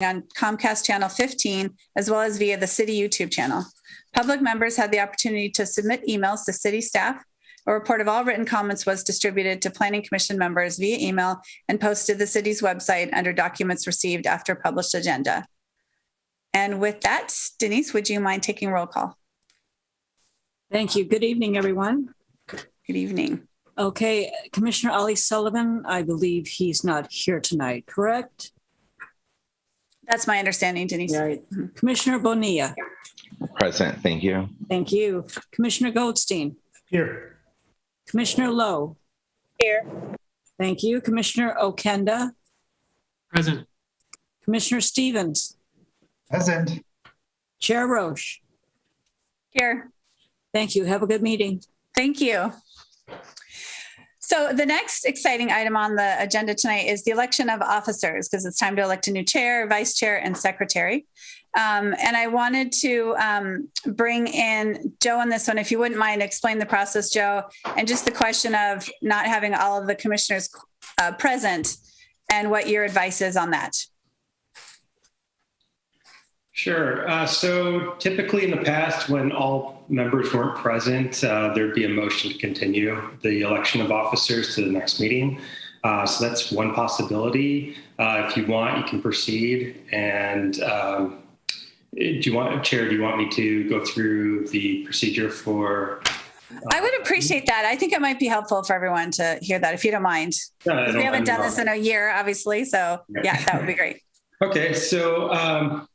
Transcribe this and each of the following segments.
on Comcast Channel 15, as well as via the city YouTube channel. Public members had the opportunity to submit emails to city staff. A report of all written comments was distributed to Planning Commission members via email and posted to the city's website under documents received after published agenda. And with that, Denise, would you mind taking roll call? Thank you. Good evening, everyone. Good evening. Okay, Commissioner Ali Sullivan, I believe he's not here tonight, correct? That's my understanding, Denise. Right. Commissioner Bonilla. Present, thank you. Thank you. Commissioner Goldstein. Here. Commissioner Lowe. Here. Thank you. Commissioner Okenda. Present. Commissioner Stevens. Present. Chair Roche. Here. Thank you. Have a good meeting. Thank you. So the next exciting item on the agenda tonight is the election of officers, because it's time to elect a new chair, vice chair, and secretary. And I wanted to bring in Joe on this one, if you wouldn't mind, explain the process, Joe, and just the question of not having all of the commissioners present and what your advice is on that. Sure. So typically in the past, when all members weren't present, there'd be a motion to continue the election of officers to the next meeting. So that's one possibility. If you want, you can proceed. And Chair, do you want me to go through the procedure for? I would appreciate that. I think it might be helpful for everyone to hear that, if you don't mind. We haven't done this in a year, obviously. So yeah, that would be great. Okay. So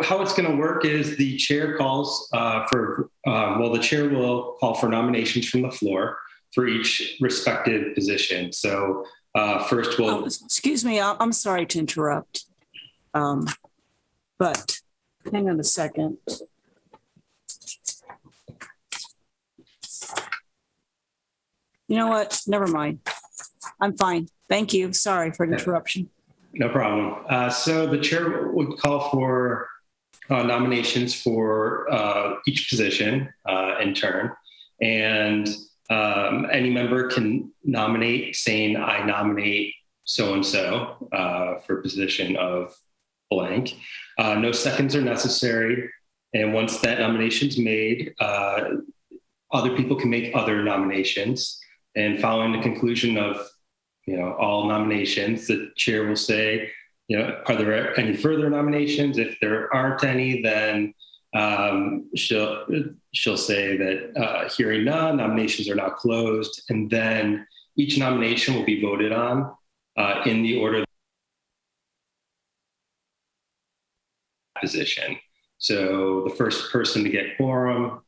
how it's going to work is the chair calls the chair will call for nominations from the floor for each respective position. So first we'll... excuse me, I'm sorry to interrupt. But hang on a second. You know what? Never mind. I'm fine. Thank you. Sorry for the interruption. No problem. So the chair would call for nominations for each position in turn. And any member can nominate, saying, I nominate so-and-so for position of blank. No seconds are necessary. And once that nomination is made, other people can make other nominations. And following the conclusion of all nominations, the chair will say, are there any further nominations? If there aren't any, then she'll say that hearing none, nominations are now closed. And then each nomination will be voted on in the order position. So the first person to get quorum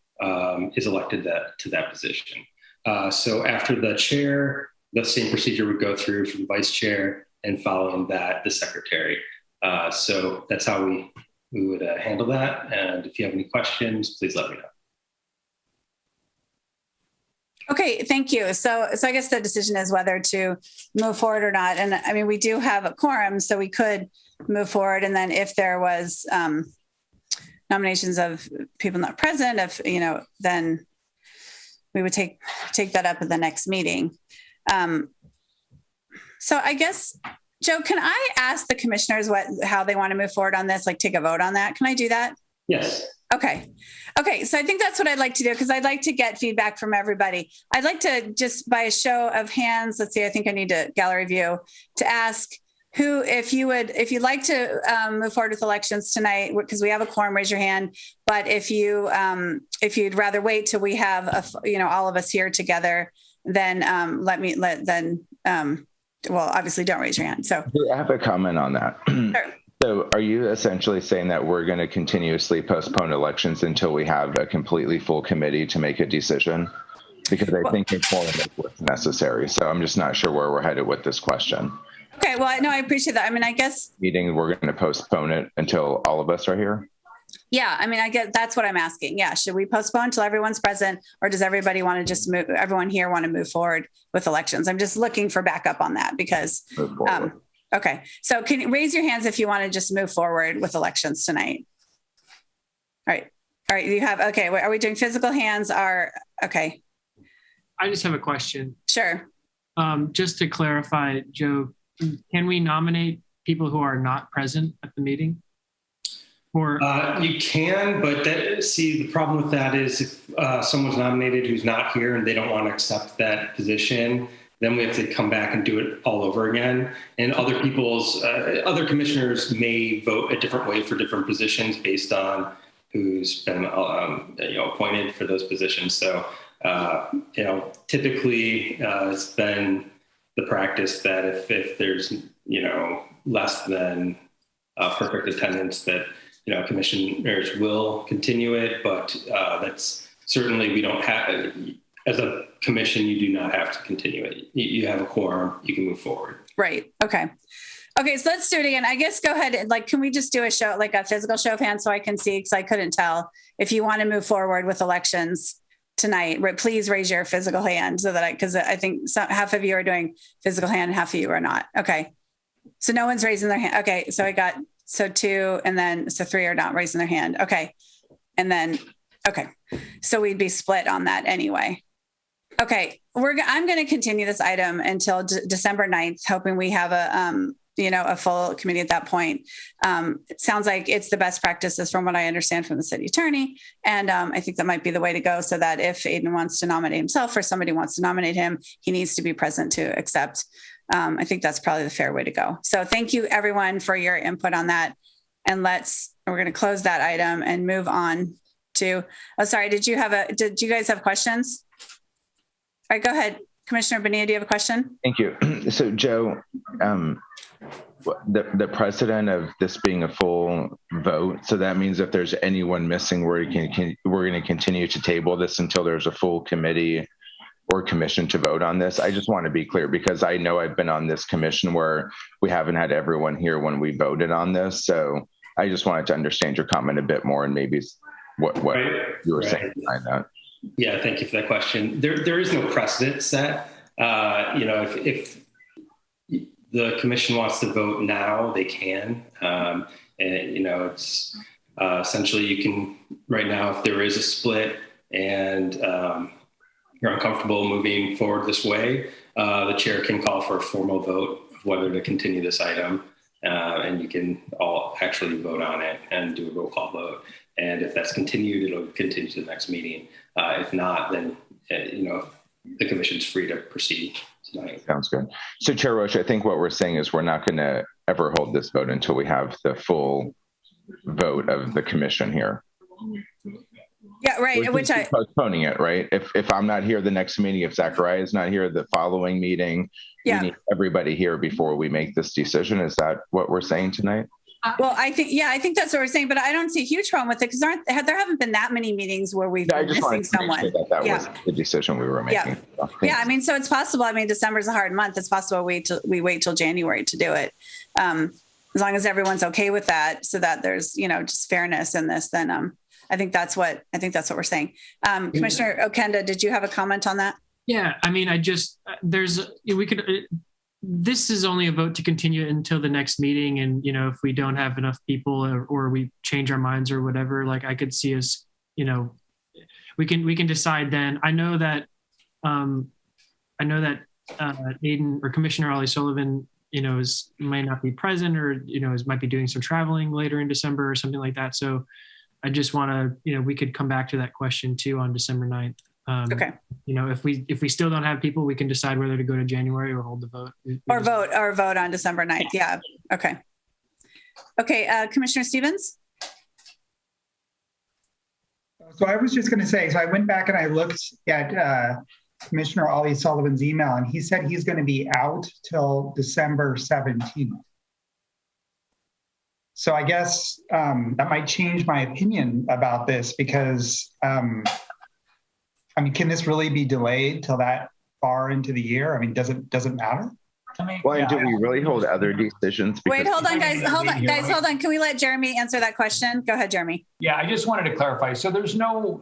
is elected to that position. So after the chair, the same procedure would go through for the vice chair, and following that, the secretary. So that's how we would handle that. And if you have any questions, please let me know. Okay, thank you. So I guess the decision is whether to move forward or not. And I mean, we do have a quorum, so we could move forward. And then if there was nominations of people not present, then we would take that up at the next meeting. So I guess, Joe, can I ask the commissioners how they want to move forward on this? Like take a vote on that? Can I do that? Yes. Okay. So I think that's what I'd like to do, because I'd like to get feedback from everybody. I'd like to just, by a show of hands, let's see, I think I need a gallery view, to ask who, if you'd like to move forward with elections tonight, because we have a quorum, raise your hand. But if you'd rather wait till we have all of us here together, then well, obviously don't raise your hand. So I have a comment on that. Sure. So are you essentially saying that we're going to continuously postpone elections until we have a completely full committee to make a decision? Because I think quorum is what's necessary. So I'm just not sure where we're headed with this question. Okay, well, no, I appreciate that. I mean, I guess meeting, we're going to postpone it until all of us are here. Yeah, I mean, I guess that's what I'm asking. Yeah, should we postpone until everyone's present, or does everybody want to just move? Everyone here want to move forward with elections? I'm just looking for backup on that because. Okay, so can you raise your hands if you want to just move forward with elections tonight? All right. You have okay. Are we doing physical hands? Okay. I just have a question. Sure. Just to clarify, Joe, can we nominate people who are not present at the meeting? Or You can, but the problem with that is if someone's nominated who's not here and they don't want to accept that position, then we have to come back and do it all over again. And other commissioners may vote a different way for different positions based on who's been appointed for those positions. So typically it's been the practice that if there's less than perfect attendance, that commissioners will continue it, but that's certainly, we don't have, as a commission, you do not have to continue it. You have a quorum, you can move forward. Right. Okay. Okay. So let's do it again. I guess go ahead. Can we just do a show, like a physical show of hands so I can see, because I couldn't tell if you want to move forward with elections tonight, please raise your physical hand so that because I think half of you are doing physical hand and half of you are not. Okay. So no one's raising their hand. Okay. So I got, two, and then, three are not raising their hand. Okay. And then, okay. So we'd be split on that anyway. Okay. I'm going to continue this item until December 9th, hoping we have a full committee at that point. It sounds like it's the best practices from what I understand from the city attorney. And I think that might be the way to go, so that if Aiden wants to nominate himself or somebody wants to nominate him, he needs to be present to accept. I think that's probably the fair way to go. So thank you everyone for your input on that. And we're going to close that item and move on to, did you guys have questions? All right, go ahead. Commissioner Bonilla, do you have a question? Thank you. So Joe, the precedent of this being a full vote, so that means if there's anyone missing, we're going to continue to table this until there's a full committee or commission to vote on this. I just want to be clear, because I know I've been on this commission where we haven't had everyone here when we voted on this. So I just wanted to understand your comment a bit more, and maybe what you were saying behind that. Yeah, thank you for that question. There is no precedent set. If the commission wants to vote now, they can. It's essentially, you can right now, if there is a split and you're uncomfortable moving forward this way, the chair can call for a formal vote of whether to continue this item, and you can all actually vote on it and do a roll call vote. And if that's continued, it'll continue to the next meeting. If not, then the commission's free to proceed tonight. Sounds good. So Chair Roche, I think what we're saying is we're not going to ever hold this vote until we have the full vote of the commission here. Yeah, right. Which postponing it, right? If I'm not here the next meeting, if Zachariah is not here the following meeting, we need everybody here before we make this decision. Is that what we're saying tonight? Well, I think that's what we're saying, but I don't see a huge problem with it, because there haven't been that many meetings where we've been missing someone. That was the decision we were making. Yeah. I mean, so it's possible. I mean, December's a hard month. It's possible we wait till January to do it. As long as everyone's okay with that, so that there's, just fairness in this, then I think that's what we're saying. Commissioner Okenda, did you have a comment on that? Yeah, I mean, this is only a vote to continue until the next meeting. And, if we don't have enough people or we change our minds or whatever, like I could see us, we can decide then. I know that Aiden or Commissioner Ollie Sullivan, might not be present, or, might be doing some traveling later in December or something like that. So I just want to, we could come back to that question too on December 9th. Okay. If we still don't have people, we can decide whether to go to January or hold the vote. Or vote on December 9th. Yeah. Okay. Okay. Commissioner Stevens. So I was just going to say, so I went back and I looked at Commissioner Ollie Sullivan's email, and he said he's going to be out till December 17th. So I guess that might change my opinion about this, because can this really be delayed till that far into the year? I mean, does it matter? Well, do we really hold other decisions? Wait, hold on, guys. Hold on. Can we let Jeremy answer that question? Go ahead, Jeremy. Yeah, I just wanted to clarify. So there's no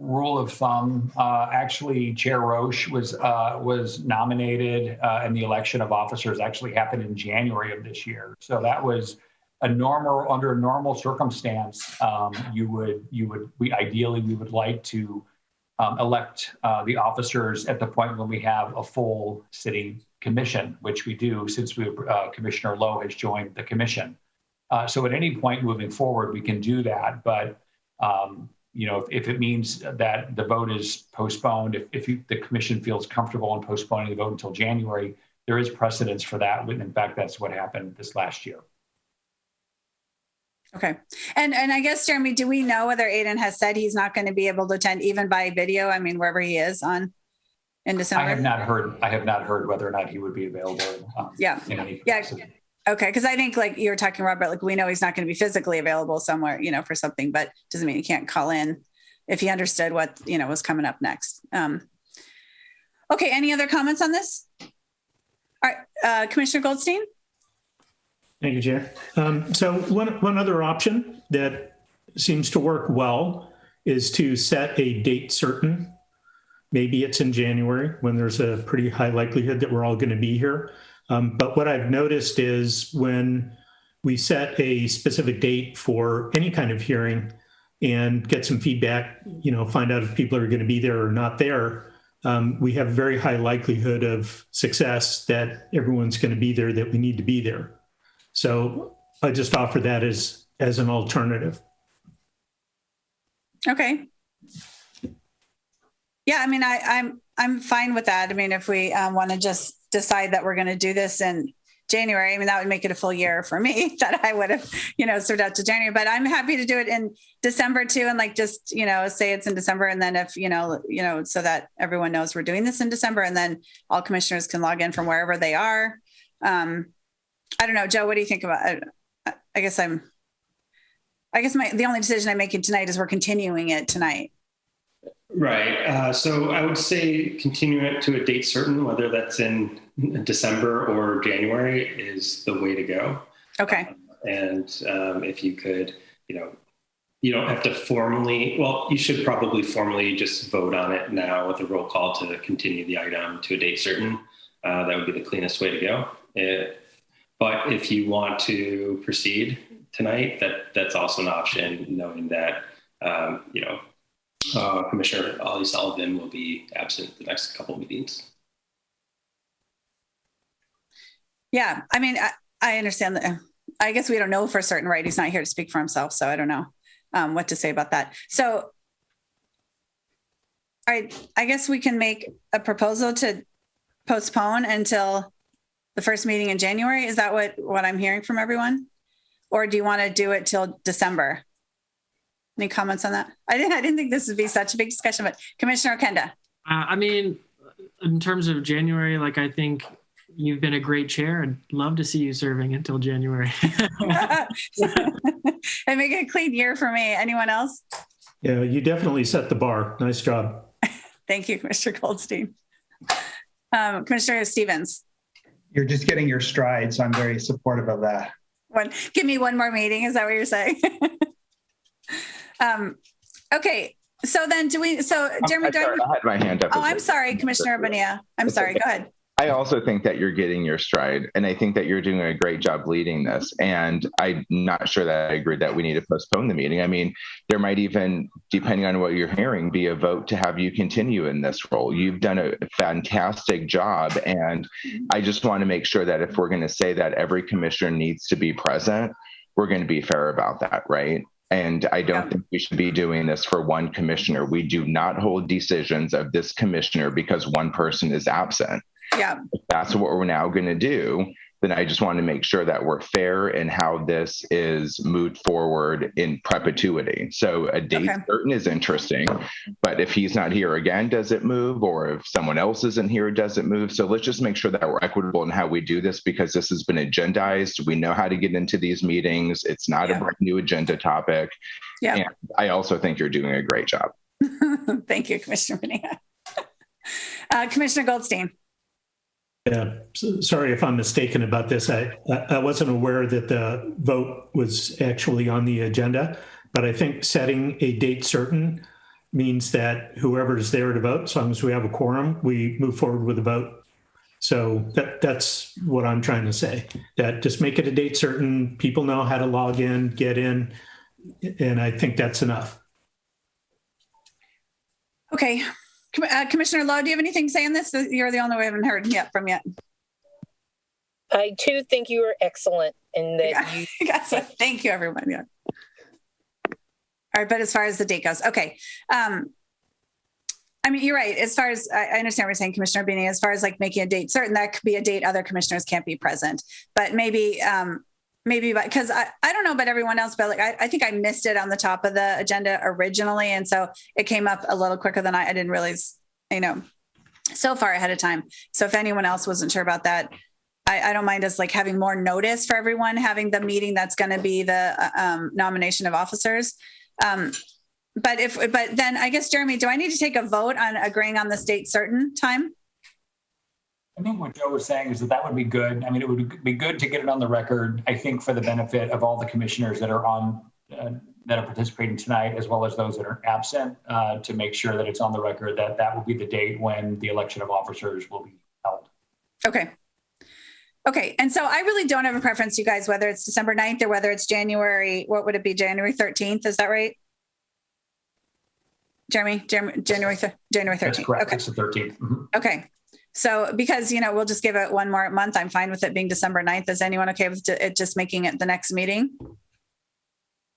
rule of thumb. Actually, Chair Roche was nominated, and the election of officers actually happened in January of this year. So that was under a normal circumstance. We would like to elect the officers at the point when we have a full city commission, which we do since Commissioner Lowe has joined the commission. So at any point moving forward, we can do that. But if it means that the vote is postponed, if the commission feels comfortable in postponing the vote until January, there is precedence for that. In fact, that's what happened this last year. Okay. And I guess, Jeremy, do we know whether Aiden has said he's not going to be able to attend even by video? I mean, wherever he is in December? I have not heard whether or not he would be available. In any capacity. Okay. Because I think like you were talking, Robert, like we know he's not going to be physically available somewhere, for something, but doesn't mean he can't call in if he understood what, was coming up next. Okay. Any other comments on this? All right. Commissioner Goldstein? Thank you, Chair. So one other option that seems to work well is to set a date certain. Maybe it's in January when there's a pretty high likelihood that we're all going to be here. But what I've noticed is when we set a specific date for any kind of hearing and get some feedback, find out if people are going to be there or not there, we have a very high likelihood of success that everyone's going to be there that we need to be there. So I just offer that as an alternative. Okay. Yeah, I mean, I'm fine with that. I mean, if we want to just decide that we're going to do this in January, I mean, that would make it a full year for me that I would have, served out to January, but I'm happy to do it in December too. And like, just, say it's in December. And then if, so that everyone knows we're doing this in December and then all commissioners can log in from wherever they are. I don't know, Joe, what do you think about it? I guess the only decision I'm making tonight is we're continuing it tonight. Right. So I would say continue it to a date certain, whether that's in December or January, is the way to go. Okay. And if you could, you don't have to formally, well, you should probably formally just vote on it now with a roll call to continue the item to a date certain. That would be the cleanest way to go. But if you want to proceed tonight, that's also an option, knowing that, Commissioner Ollie Sullivan will be absent the next couple of meetings. Yeah, I mean, I understand that. I guess we don't know for certain, right? He's not here to speak for himself, so I don't know what to say about that. So, I guess we can make a proposal to postpone until the first meeting in January. Is that what I'm hearing from everyone? Or do you want to do it till December? Any comments on that? I didn't think this would be such a big discussion, but Commissioner Okenda. I mean, in terms of January, like I think you've been a great chair. I'd love to see you serving until January. And make it a clean year for me. Anyone else? Yeah, you definitely set the bar. Nice job. Thank you, Commissioner Goldstein. Commissioner Stevens. You're just getting your stride, so I'm very supportive of that. Give me one more meeting. Is that what you're saying? Okay. So then Jeremy, I had my hand up. Oh, I'm sorry, Commissioner Bonilla. I'm sorry. Go ahead. I also think that you're getting your stride, and I think that you're doing a great job leading this. And I'm not sure that I agree that we need to postpone the meeting. I mean, there might even, depending on what you're hearing, be a vote to have you continue in this role. You've done a fantastic job, and I just want to make sure that if we're going to say that every commissioner needs to be present, we're going to be fair about that, right? And I don't think we should be doing this for one commissioner. We do not hold decisions of this commissioner because one person is absent. Yeah. If that's what we're now going to do, then I just want to make sure that we're fair in how this is moved forward in perpetuity. So a date certain is interesting, but if he's not here again, does it move? Or if someone else isn't here, does it move? So let's just make sure that we're equitable in how we do this, because this has been agendized. We know how to get into these meetings. It's not a brand new agenda topic. Yeah. And I also think you're doing a great job. Thank you, Commissioner Bonilla. Commissioner Goldstein. Yeah, sorry if I'm mistaken about this. I wasn't aware that the vote was actually on the agenda, but I think setting a date certain means that whoever is there to vote, as long as we have a quorum, we move forward with the vote. So that's what I'm trying to say, that just make it a date certain, people know how to log in, get in, and I think that's enough. Okay. Commissioner Lowe, do you have anything to say on this? You're the only one I haven't heard from yet. I too think you were excellent in that you. Thank you, everyone. Yeah. All right, but as far as the date goes, okay. I mean, you're right. As far as I understand what you're saying, Commissioner Beanie, as far as like making a date certain, that could be a date other commissioners can't be present. But maybe because I don't know about everyone else, but like I think I missed it on the top of the agenda originally, and so it came up a little quicker than I didn't realize, so far ahead of time. So if anyone else wasn't sure about that, I don't mind us like having more notice for everyone having the meeting that's going to be the nomination of officers. But then I guess, Jeremy, do I need to take a vote on agreeing on this date certain time? I think what Joe was saying is that would be good. I mean, it would be good to get it on the record, I think, for the benefit of all the commissioners that are on, that are participating tonight, as well as those that are absent, to make sure that it's on the record that will be the date when the election of officers will be held. Okay. And so I really don't have a preference, you guys, whether it's December 9th or whether it's January, what would it be? January 13th. Is that right? January 13th. That's correct. Okay. It's the 13th. Mm-hmm. Okay. So because, we'll just give it one more month. I'm fine with it being December 9th. Is anyone okay with it just making it the next meeting?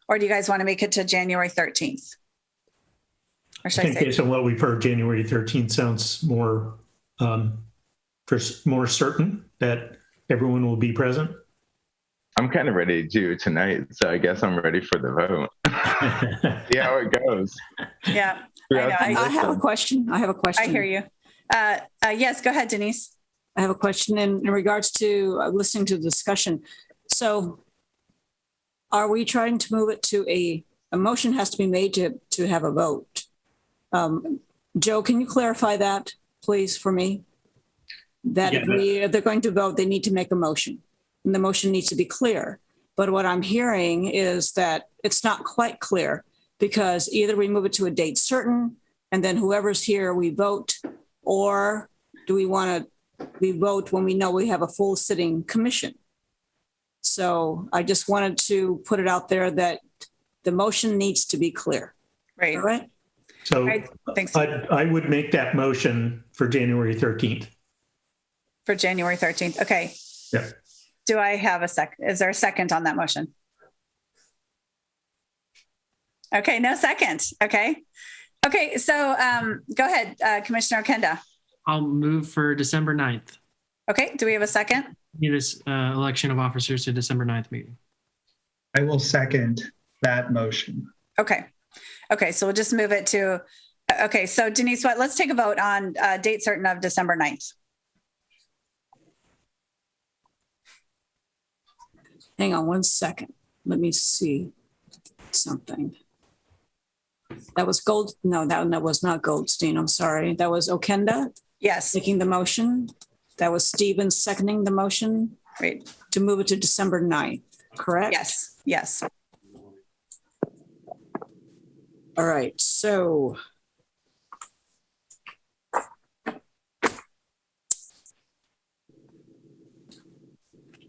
Or do you guys want to make it to January 13th? Or should I say? Based on what we've heard, January 13th sounds more certain that everyone will be present. I'm kind of ready to do tonight, so I guess I'm ready for the vote. See how it goes. Yeah, I have a question. I hear you. Yes, go ahead, Denise. I have a question in regards to listening to the discussion. So are we trying to move it to a motion has to be made to have a vote? Joe, can you clarify that, please, for me? That if they're going to vote, they need to make a motion. And the motion needs to be clear. But what I'm hearing is that it's not quite clear, because either we move it to a date certain and then whoever's here, we vote, or do we vote when we know we have a full sitting commission? So I just wanted to put it out there that the motion needs to be clear. Right. All right. So thanks. I would make that motion for January 13th. For January 13th. Okay. Yeah. Do I have a second? Is there a second on that motion? Okay, no second. Okay. So go ahead, Commissioner Okenda. I'll move for December 9th. Okay, do we have a second? This election of officers to December 9th meeting. I will second that motion. Okay, so we'll just move it to, okay, so Denise, let's take a vote on date certain of December 9th. Hang on one second. Let me see something. That was that was not Goldstein. I'm sorry. That was Okenda. Yes. Making the motion. That was Stevens seconding the motion. Right. To move it to December 9th, correct? Yes. All right. So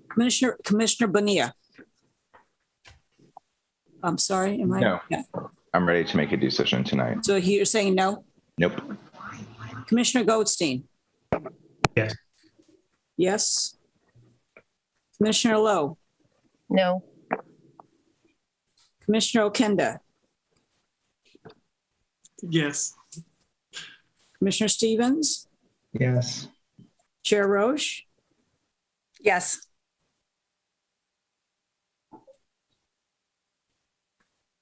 Commissioner Bonilla. I'm sorry. Am I? No. Yeah. I'm ready to make a decision tonight. So you're saying no? Nope. Commissioner Goldstein. Yes. Yes. Commissioner Lowe. No. Commissioner Okenda. Yes. Commissioner Stevens. Yes. Chair Roche. Yes.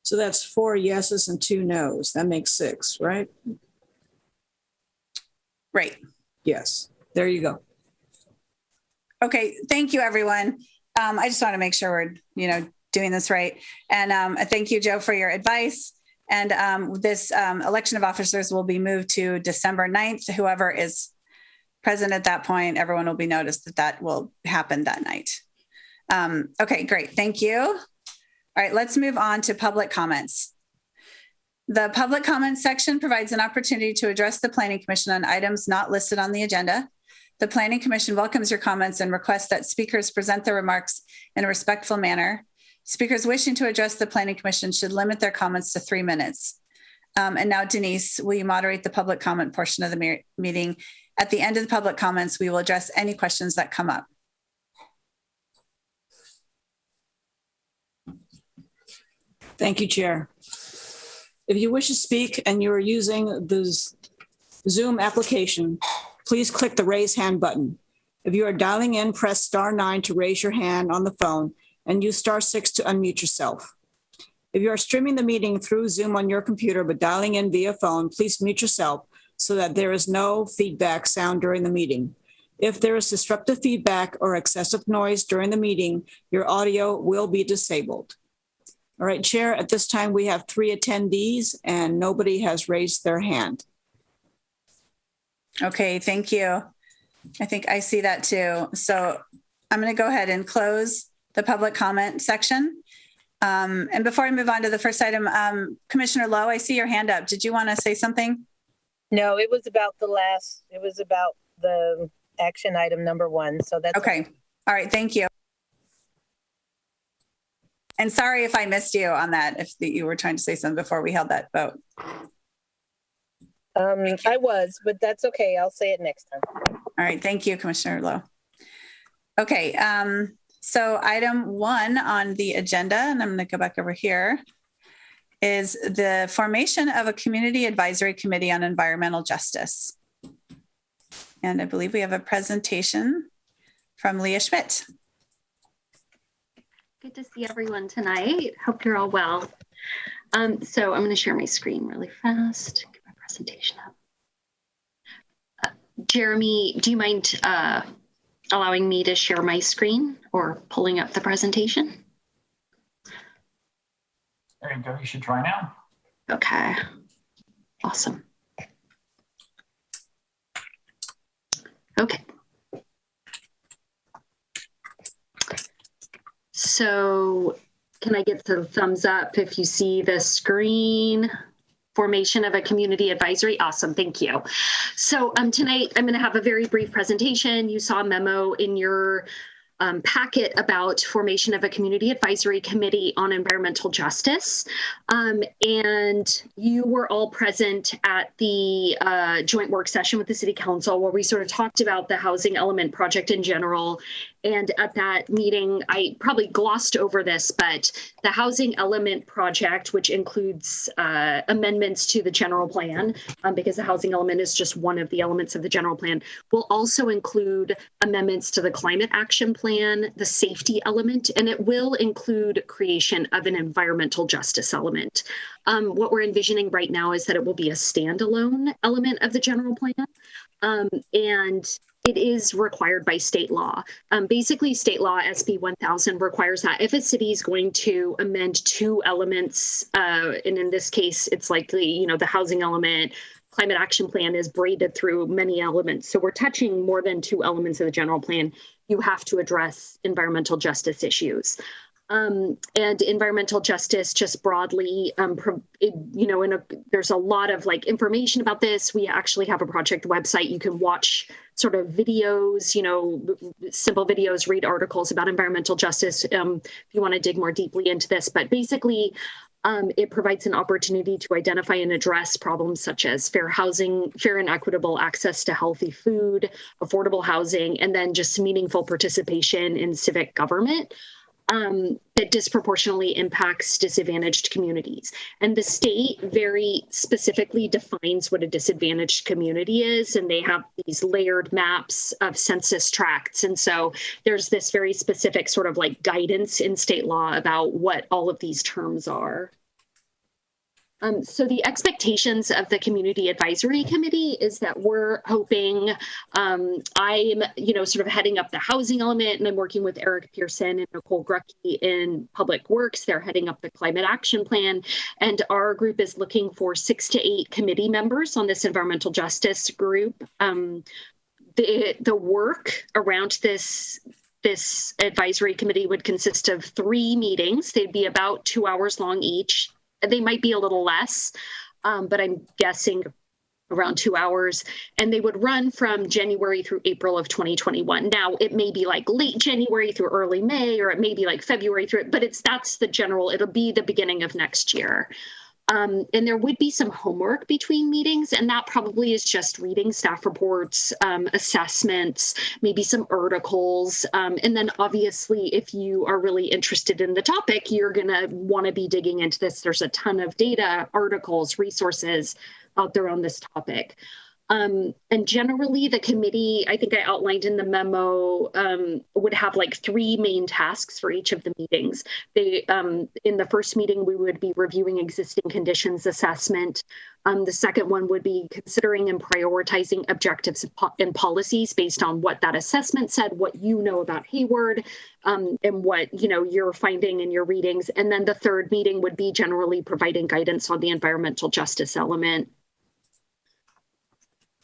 So that's 4 yeses and 2 nos. That makes 6, right? Right. Yes. There you go. Okay. Thank you, everyone. I just want to make sure we're, doing this right. And thank you, Joe, for your advice. And this election of officers will be moved to December 9th. Whoever is present at that point, everyone will be noticed that will happen that night. Okay, great. Thank you. All right, let's move on to public comments. The public comments section provides an opportunity to address the Planning Commission on items not listed on the agenda. The Planning Commission welcomes your comments and requests that speakers present their remarks in a respectful manner. Speakers wishing to address the Planning Commission should limit their comments to 3 minutes. And now, Denise, will you moderate the public comment portion of the meeting? At the end of the public comments, we will address any questions that come up. Thank you, Chair. If you wish to speak and you are using the Zoom application, please click the raise hand button. If you are dialing in, press *9 to raise your hand on the phone and use *6 to unmute yourself. If you are streaming the meeting through Zoom on your computer but dialing in via phone, please mute yourself so that there is no feedback sound during the meeting. If there is disruptive feedback or excessive noise during the meeting, your audio will be disabled. All right, Chair, at this time we have 3 attendees and nobody has raised their hand. Okay, thank you. I think I see that too. So I'm going to go ahead and close the public comment section. And before I move on to the first item, Commissioner Lowe, I see your hand up. Did you want to say something? No, it was about the action item number 1. So that's okay. All right. Thank you. And sorry if I missed you on that, if you were trying to say something before we held that vote. I was, but that's okay. I'll say it next time. All right. Thank you, Commissioner Lowe. Okay. So item 1 on the agenda, and I'm going to go back over here, is the formation of a community advisory committee on environmental justice. And I believe we have a presentation from Leah Schmidt. Good to see everyone tonight. Hope you're all well. So I'm going to share my screen really fast. Get my presentation up. Jeremy, do you mind allowing me to share my screen or pulling up the presentation? There you go. You should try now. Okay. Awesome. Okay. So can I get some thumbs up if you see the screen? Formation of a community advisory. Awesome. Thank you. So tonight I'm going to have a very brief presentation. You saw a memo in your packet about formation of a community advisory committee on environmental justice. And you were all present at the joint work session with the City Council where we sort of talked about the housing element project in general. And at that meeting, I probably glossed over this, but the housing element project, which includes amendments to the general plan, because the housing element is just one of the elements of the general plan, will also include amendments to the climate action plan, the safety element, and it will include creation of an environmental justice element. What we're envisioning right now is that it will be a standalone element of the general plan. And it is required by state law. Basically, state law SB 1000 requires that if a city is going to amend 2 elements, and in this case, it's likely, the housing element, climate action plan is braided through many elements. So we're touching more than 2 elements of the general plan. You have to address environmental justice issues. And environmental justice just broadly, there's a lot of information about this. We actually have a project website. You can watch sort of videos, simple videos, read articles about environmental justice if you want to dig more deeply into this. But basically, it provides an opportunity to identify and address problems such as fair housing, fair and equitable access to healthy food, affordable housing, and then just meaningful participation in civic government. That disproportionately impacts disadvantaged communities. And the state very specifically defines what a disadvantaged community is, and they have these layered maps of census tracts. And so there's this very specific sort of guidance in state law about what all of these terms are. So the expectations of the Community Advisory Committee is that we're hoping, I'm, sort of heading up the housing element, and I'm working with Eric Pearson and Nicole Grucke in Public Works. They're heading up the Climate Action Plan, and our group is looking for 6 to 8 committee members on this environmental justice group. The work around this advisory committee would consist of 3 meetings. They'd be about 2 hours long each. They might be a little less, but I'm guessing around 2 hours. And they would run from January through April of 2021. Now, it may be late January through early May, or it may be February through, but that's the general, it'll be the beginning of next year. And there would be some homework between meetings, and that probably is just reading staff reports, assessments, maybe some articles. And then obviously, if you are really interested in the topic, you're going to want to be digging into this. There's a ton of data, articles, resources out there on this topic. And generally, the committee, I think I outlined in the memo, would have like 3 main tasks for each of the meetings. They, in the first meeting, we would be reviewing existing conditions assessment. The second one would be considering and prioritizing objectives and policies based on what that assessment said, what you know about Hayward, and what you're finding in your readings. And then the third meeting would be generally providing guidance on the environmental justice element.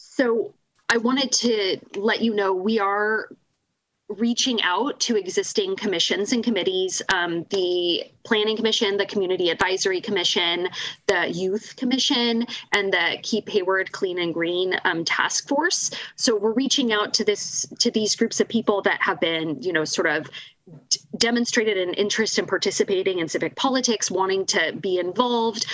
So I wanted to let you know we are reaching out to existing commissions and committees, the Planning Commission, the Community Advisory Commission, the Youth Commission, and the Keep Hayward Clean and Green Task Force. So we're reaching out to these groups of people that have been, sort of demonstrated an interest in participating in civic politics, wanting to be involved,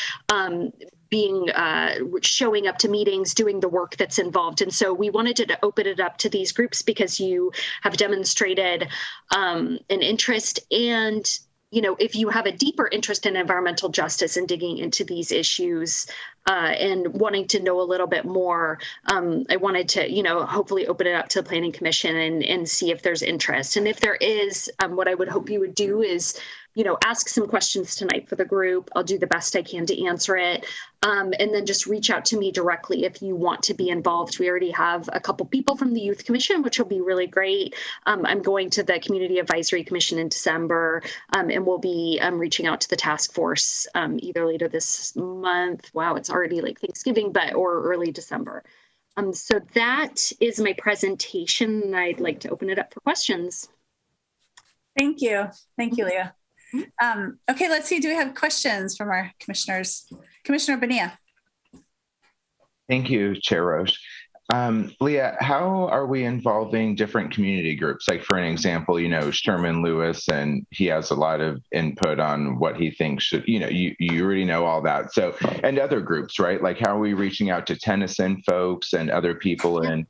showing up to meetings, doing the work that's involved. And so we wanted to open it up to these groups because you have demonstrated an interest, and if you have a deeper interest in environmental justice and digging into these issues and wanting to know a little bit more, I wanted to, hopefully open it up to the Planning Commission and see if there's interest. And if there is, what I would hope you would do is, ask some questions tonight for the group. I'll do the best I can to answer it. And then just reach out to me directly if you want to be involved. We already have a couple people from the Youth Commission, which will be really great. I'm going to the Community Advisory Commission in December, and we'll be reaching out to the task force either later this month. Wow, it's already like Thanksgiving, or early December. So that is my presentation. I'd like to open it up for questions. Thank you. Thank you, Leah. Okay, let's see. Do we have questions from our commissioners? Commissioner Bonilla. Thank you, Chair Roche. Leah, how are we involving different community groups? Like, for an example, Sherman Lewis, and he has a lot of input on what he thinks should, you already know all that. So, and other groups, right? Like, how are we reaching out to Tennyson folks and other people? And,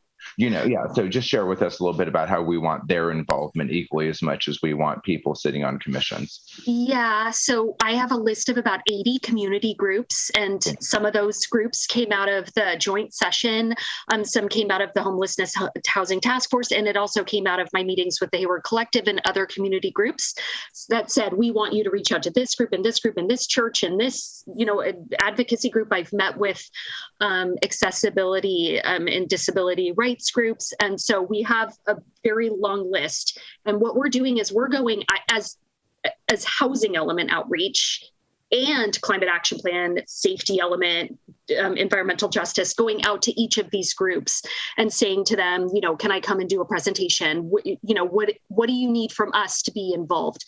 so just share with us a little bit about how we want their involvement equally as much as we want people sitting on commissions. Yeah, so I have a list of about 80 community groups, and some of those groups came out of the joint session. Some came out of the Homelessness Housing Task Force, and it also came out of my meetings with the Hayward Collective and other community groups that said, we want you to reach out to this group and this group and this church and this, advocacy group. I've met with accessibility and disability rights groups. And so we have a very long list. And what we're doing is we're going as housing element outreach and climate action plan, safety element, environmental justice, going out to each of these groups and saying to them, can I come and do a presentation? What do you need from us to be involved?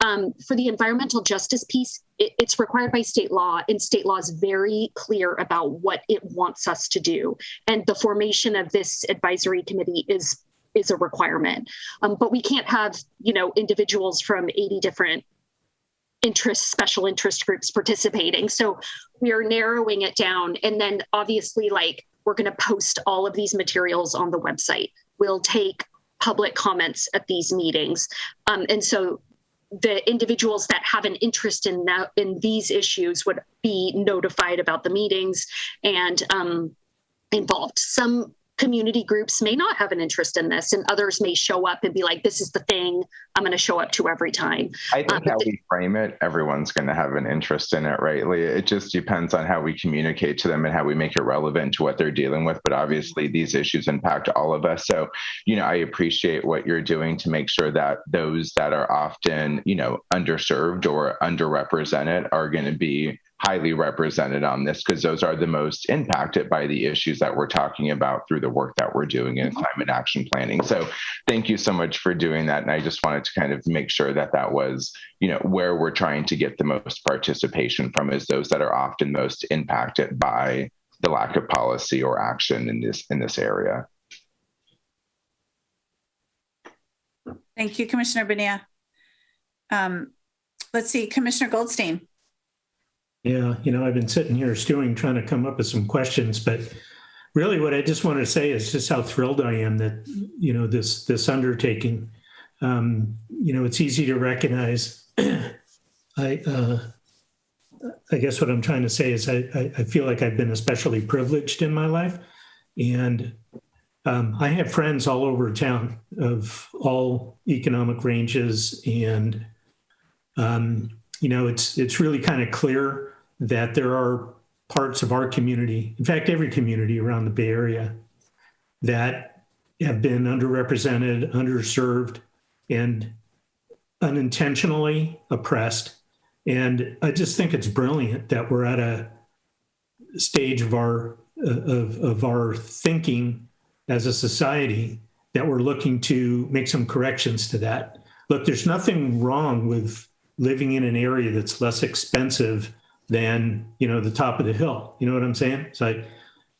For the environmental justice piece, it's required by state law, and state law is very clear about what it wants us to do. And the formation of this advisory committee is a requirement. But we can't have, individuals from 80 different special interest groups participating. So we are narrowing it down. And then obviously, we're going to post all of these materials on the website. We'll take public comments at these meetings. And so the individuals that have an interest in these issues would be notified about the meetings and involved. Some community groups may not have an interest in this, and others may show up and be like, this is the thing I'm going to show up to every time. I think how we frame it, everyone's going to have an interest in it, right, Leah? It just depends on how we communicate to them and how we make it relevant to what they're dealing with. But obviously, these issues impact all of us. So, I appreciate what you're doing to make sure that those that are often, underserved or underrepresented are going to be highly represented on this, because those are the most impacted by the issues that we're talking about through the work that we're doing in climate action planning. So thank you so much for doing that. And I just wanted to kind of make sure that that was, where we're trying to get the most participation from, is those that are often most impacted by the lack of policy or action in this area. Thank you, Commissioner Bonilla. Let's see, Commissioner Goldstein. Yeah, I've been sitting here stewing, trying to come up with some questions, but really what I just wanted to say is just how thrilled I am that, this undertaking, it's easy to recognize. I guess what I'm trying to say is I feel like I've been especially privileged in my life. And I have friends all over town of all economic ranges. And, it's really kind of clear that there are parts of our community, in fact, every community around the Bay Area, that have been underrepresented, underserved, and unintentionally oppressed. And I just think it's brilliant that we're at a stage of our thinking as a society that we're looking to make some corrections to that. Look, there's nothing wrong with living in an area that's less expensive than, the top of the hill. You know what I'm saying? It's like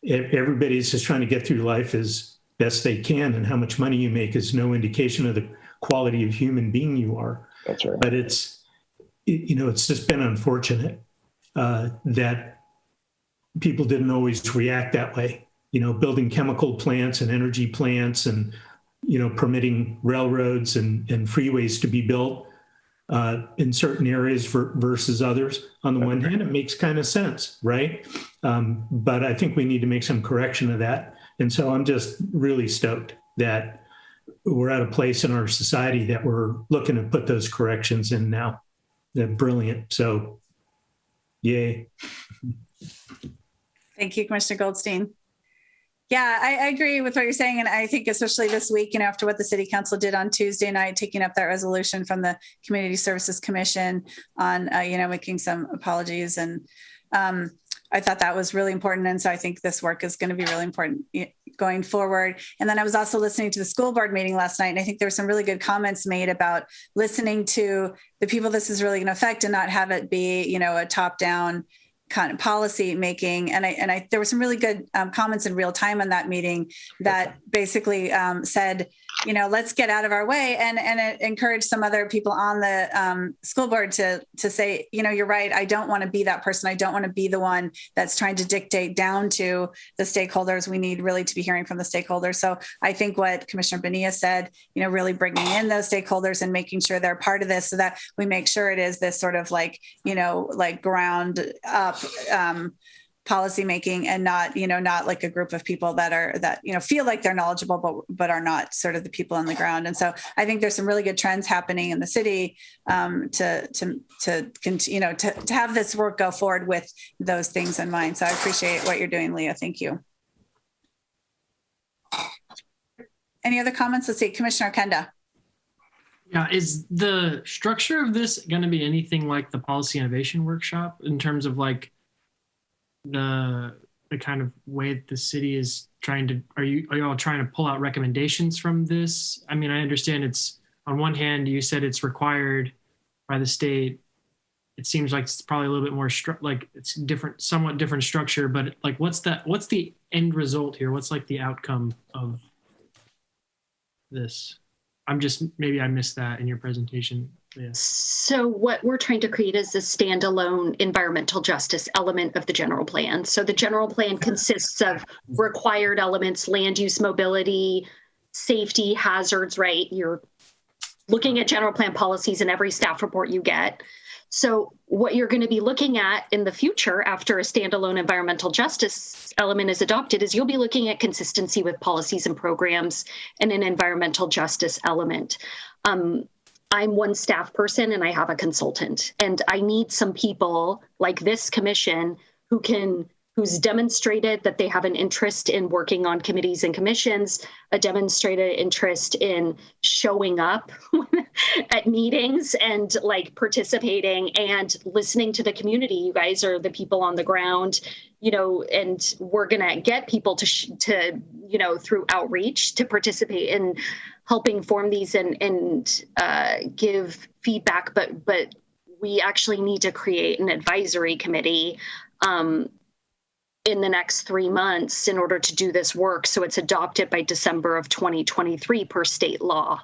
everybody's just trying to get through life as best they can, and how much money you make is no indication of the quality of human being you are. That's right. But it's just been unfortunate that people didn't always react that way. Building chemical plants and energy plants and, permitting railroads and freeways to be built in certain areas versus others. On the one hand, it makes kind of sense, right? But I think we need to make some correction of that. And so I'm just really stoked that we're at a place in our society that we're looking to put those corrections in now. They're brilliant. So, yay. Thank you, Commissioner Goldstein. Yeah, I agree with what you're saying. And I think especially this week, after what the City Council did on Tuesday night, taking up that resolution from the Community Services Commission on, making some apologies. And I thought that was really important. And so I think this work is going to be really important going forward. And then I was also listening to the school board meeting last night, and I think there were some really good comments made about listening to the people this is really going to affect and not have it be, a top-down kind of policy making. And there were some really good comments in real time on that meeting that basically said, let's get out of our way, and it encouraged some other people on the school board to say, you're right. I don't want to be that person. I don't want to be the one that's trying to dictate down to the stakeholders. We need really to be hearing from the stakeholders. So I think what Commissioner Bonilla said, really bringing in those stakeholders and making sure they're part of this, so that we make sure it is this sort of like ground up policy making, and not like a group of people that feel like they're knowledgeable, but are not sort of the people on the ground. And so I think there's some really good trends happening in the city to continue, to have this work go forward with those things in mind. So I appreciate what you're doing, Leah. Thank you. Any other comments? Let's see, Commissioner Kenda. Yeah, is the structure of this going to be anything like the policy innovation workshop in terms of like the kind of way that the city is trying to, are you all trying to pull out recommendations from this? I mean, I understand it's, on one hand, you said it's required by the state. It seems like it's probably a little bit more it's different, somewhat different structure, but like, what's the end result here? What's like the outcome of this? Maybe I missed that in your presentation. Yeah. So what we're trying to create is a standalone environmental justice element of the general plan. So the general plan consists of required elements: land use, mobility, safety, hazards, right? You're looking at general plan policies in every staff report you get. So what you're going to be looking at in the future after a standalone environmental justice element is adopted is you'll be looking at consistency with policies and programs and an environmental justice element. I'm one staff person and I have a consultant, and I need some people like this commission who's demonstrated that they have an interest in working on committees and commissions, a demonstrated interest in showing up at meetings and like participating and listening to the community. You guys are the people on the ground, and we're going to get people to through outreach to participate in helping form these and give feedback. But we actually need to create an advisory committee in the next 3 months in order to do this work, so it's adopted by December of 2023 per state law.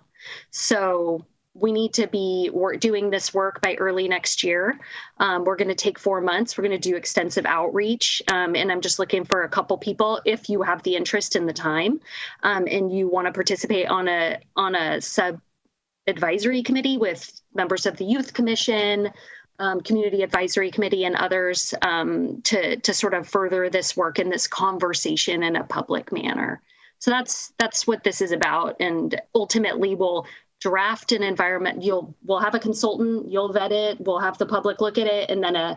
So we need to be doing this work by early next year. We're going to take 4 months. We're going to do extensive outreach. And I'm just looking for a couple people, if you have the interest and the time, and you want to participate on a sub advisory committee with members of the Youth Commission, Community Advisory Committee, and others to sort of further this work and this conversation in a public manner. So that's what this is about. And ultimately, we'll draft an environment. We'll have a consultant, you'll vet it, we'll have the public look at it, and then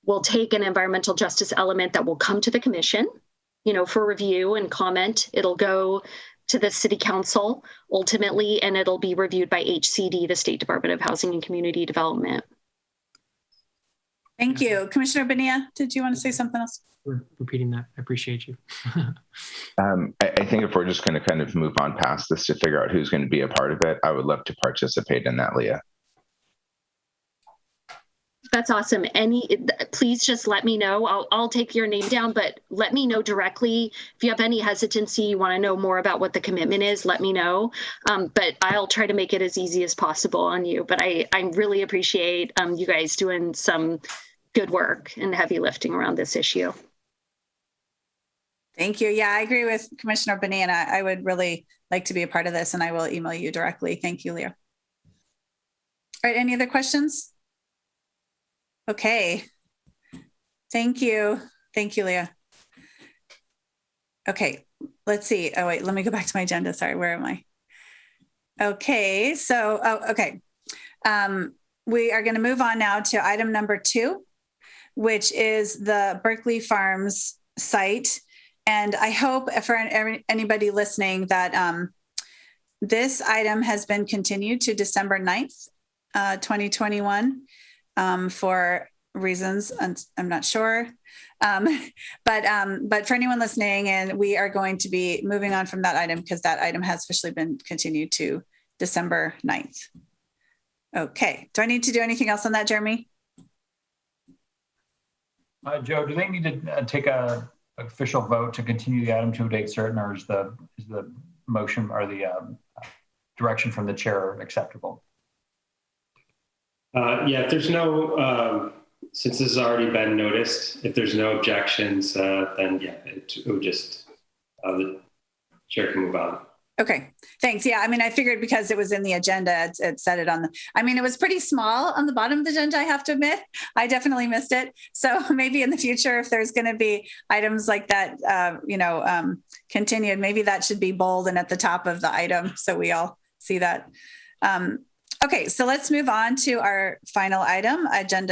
we'll take an environmental justice element that will come to the commission, for review and comment. It'll go to the city council ultimately, and it'll be reviewed by HCD, the State Department of Housing and Community Development. Thank you. Commissioner Bonilla, did you want to say something else? For repeating that. I appreciate you. I think if we're just going to kind of move on past this to figure out who's going to be a part of it, I would love to participate in that, Leah. That's awesome. Please just let me know. I'll take your name down, but let me know directly. If you have any hesitancy, you want to know more about what the commitment is, let me know. But I'll try to make it as easy as possible on you. But I really appreciate you guys doing some good work and heavy lifting around this issue. Thank you. Yeah, I agree with Commissioner Bonilla. I would really like to be a part of this, and I will email you directly. Thank you, Leah. All right, any other questions? Okay. Thank you. Thank you, Leah. Okay, let's see. Oh, wait, let me go back to my agenda. Sorry, where am I? Okay, so, okay. We are going to move on now to item number 2, which is the Berkeley Farms site. And I hope for anybody listening that this item has been continued to December 9th, 2021. For reasons I'm not sure, but for anyone listening, and we are going to be moving on from that item because that item has officially been continued to December 9th. Okay, do I need to do anything else on that, Jeremy? Joe, do they need to take a official vote to continue the item to a date certain, or is the motion or the direction from the chair acceptable? Yeah, if there's no, since this has already been noticed, if there's no objections, then yeah, it would just, the chair can move on. Okay, thanks. Yeah, I mean, I figured because it was in the agenda, it said it on the, I mean, it was pretty small on the bottom of the agenda, I have to admit. I definitely missed it. So maybe in the future, if there's going to be items like that, continued, maybe that should be bold and at the top of the item so we all see that. Okay, so let's move on to our final item, item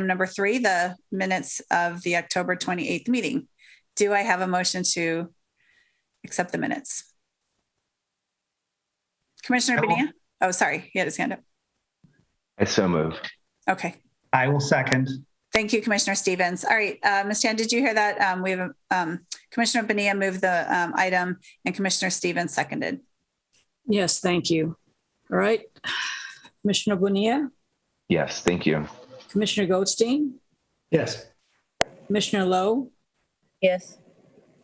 number 3, the minutes of the October 28th meeting. Do I have a motion to accept the minutes? Commissioner Bonilla? Oh, sorry, he had his hand up. I so move. Okay. I will second. Thank you, Commissioner Stevens. All right, Ms. Chan, did you hear that? We have Commissioner Bonilla moved the item and Commissioner Stevens seconded. Yes, thank you. All right. Commissioner Bonilla? Yes, thank you. Commissioner Goldstein? Yes. Commissioner Lowe? Yes.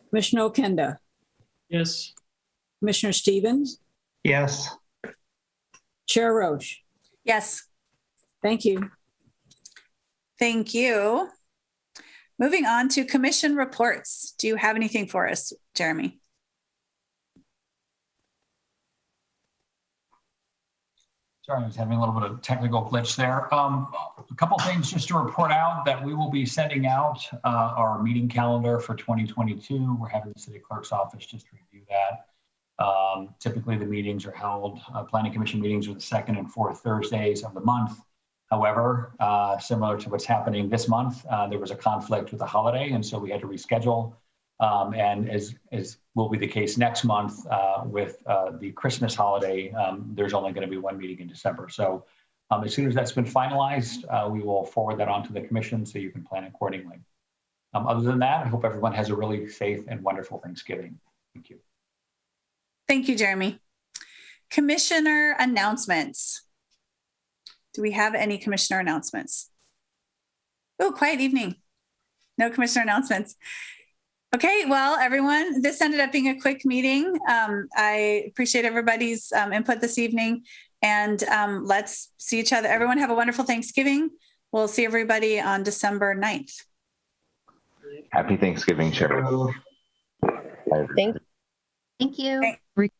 Commissioner Okenda? Yes. Commissioner Stevens? Yes. Chair Roche? Yes. Thank you. Thank you. Moving on to commission reports. Do you have anything for us, Jeremy? Sorry, I was having a little bit of technical glitch there. A couple things just to report out that we will be sending out our meeting calendar for 2022. We're having the city clerk's office just review that. Typically the meetings are held, planning commission meetings are the 2nd and 4th Thursdays of the month. However, similar to what's happening this month, there was a conflict with the holiday, and so we had to reschedule. And as will be the case next month with the Christmas holiday, there's only going to be one meeting in December. So as soon as that's been finalized, we will forward that on to the commission so you can plan accordingly. Other than that, I hope everyone has a really safe and wonderful Thanksgiving. Thank you. Thank you, Jeremy. Commissioner announcements. Do we have any commissioner announcements? Oh, quiet evening. No commissioner announcements. Okay, well, everyone, this ended up being a quick meeting. I appreciate everybody's input this evening. And let's see each other. Everyone have a wonderful Thanksgiving. We'll see everybody on December 9th. Happy Thanksgiving, Chair. Thank you. Thank-